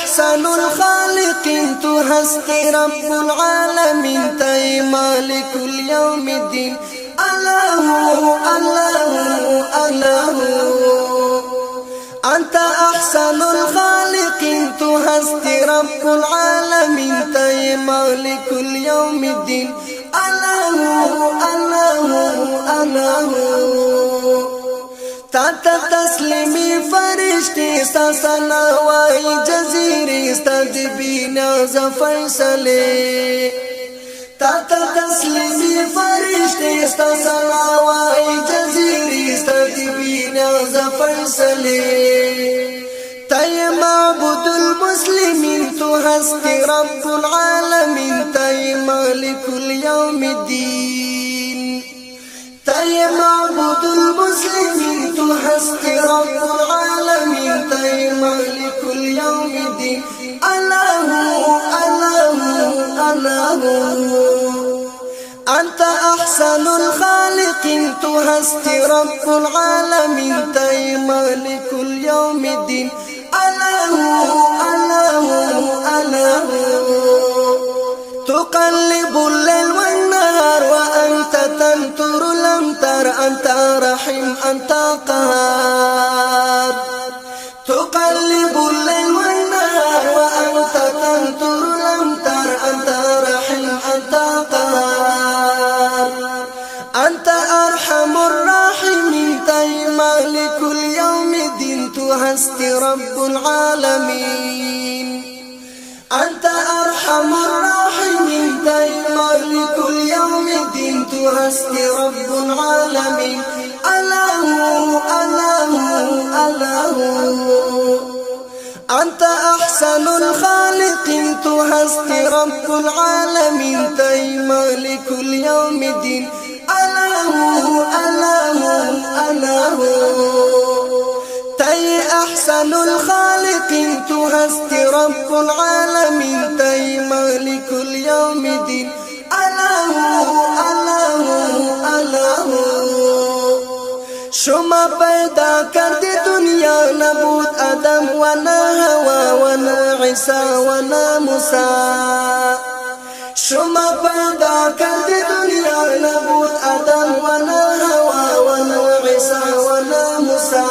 أحسن الخالقين تو هستی رب العالمين تای مالك اليوم الدين الله الله الله أنت أحسن الخالقين تو هستی رب العالمين تای مالك اليوم الدين الله الله الله تاتا تسلیمی فرشتی ساسنا وائی جزیری استدبینا زفر سلی تاتا تسلیمی فرشتی ساسنا وائی جزیری استدبینا زفر سلی تای معبود المسلمین تو هستی رب العالمین تای مالک اليوم الدین تای معبود المسلمين تو هستی رب العالمين تای مالك اليوم الدين الله الله الله أنت أحسن الخالقين تو هستی رب العالمين تای مالك اليوم الدين الله الله الله تقلب الليل والنهار وأنت تنتر لم تر أنت رحيم أنت قهار تقلب الليل والنهار وأنت تنتر لم تر أنت رحيم أنت قهار أنت أرحم الراحمين تاي مالك اليوم الدين تو هستی رب العالمين أنت أرحم الراحمين تاي مالك اليوم الدين تو هستی رب العالمين الله الله الله أنت أحسن الخالقين تو هستی رب العالمين تاي مالك اليوم الدين الله الله الله تاي أحسن الخالقين تو هستی رب العالمين تاي مالك اليوم الدين الله الله الله شما پیدا کردی دنیا نبود آدم و نا هوا و نا عیسی و نا موسی شما پیدا کردی دنیا نبود آدم و نا هوا و نا عیسی و نا موسی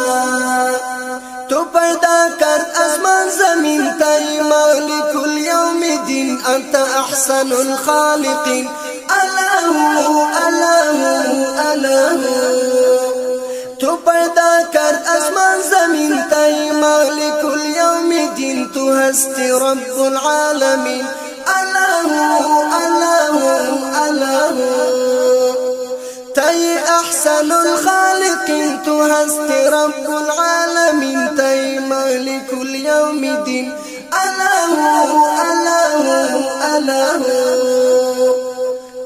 تو پیدا کرد اسمان زمین تای مالک اليوم الدین انت احسن الخالقین الله الله الله تو پیدا کرد اسمان زمین تای مالک اليوم الدین تو هستی رب العالمین الله الله الله تاي أحسن الخالقين تو هستی رب العالمين تاي مالك اليوم الدين الله الله الله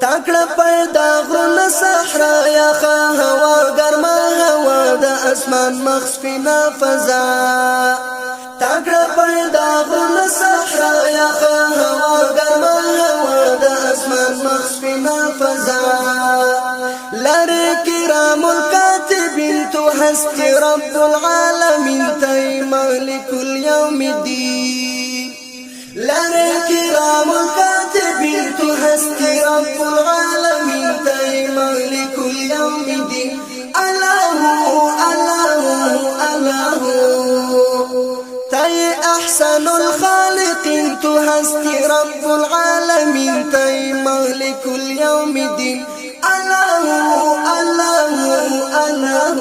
تاکڑا پیدا غرون صحرا یا هوا گرما هوا دا اسمان مخفینا فضا تاکڑا پیدا غرون صحرا یا هوا گرما هوا دا اسمان مخفینا فضا لارے کرام الكاتبین تو ہستی رب العالمین تائی مالک اليوم الدین لارے کرام الكاتبین تو ہستی رب العالمین تائی مالک اليوم الدین الله الله الله تائی احسن الخالقین تو ہستی رب العالمین تائی مالک اليوم الدین الله الله الله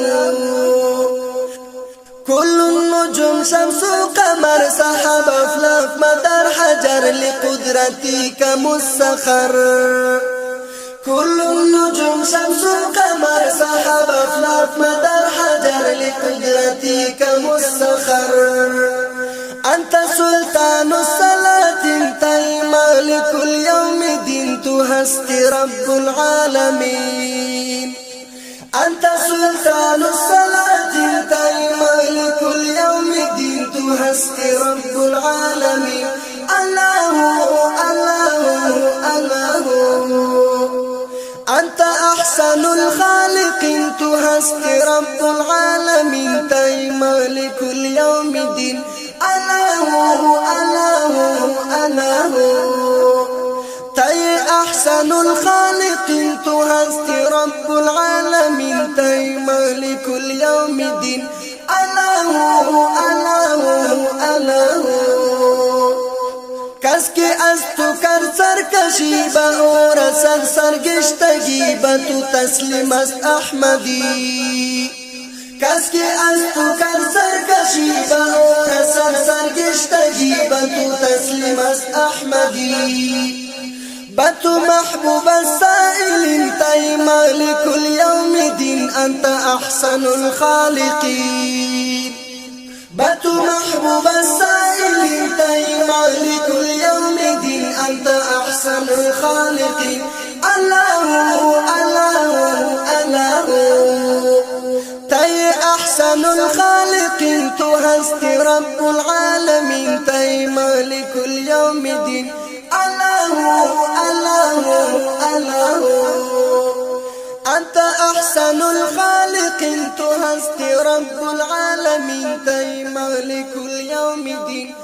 كل النجوم شمس وقمر سحاب أفلاك مدار حجر لقدرتك مسخر كل النجوم شمس وقمر سحاب أفلاك مدار حجر لقدرتك مسخر أنت سلطان الصلاة انتهي مالك اليوم الدين تهستي رب العالمين أنت سلطان الصلاة انتهي مالك اليوم الدين تهستي رب العالمين الله الله الله أنت أحسن الخالقين تهستي رب العالمين تهي مالك اليوم الدين الله الله أله تي أحسن الخالقين تو هستی رب العالمين تي مالك اليوم الدين أله کس کی از تو کر سرکشی با اور سرگشتگی با تو تسلیم است احمدی کس کی از تو کر سرکشی با اور سرگشتگی با تو تسلیم است احمدی با تو محبوب السائلین تی مالک اليوم دین انت احسن الخالقین باتو محبوب السائلين تي مالك اليوم دين أنت أحسن الخالقين الله تي أحسن الخالقين تو هستی رب العالمين تي مالك اليوم دين الله أنت أحسن الخالقين تو هستی رب العالمين تي مالك اليوم دين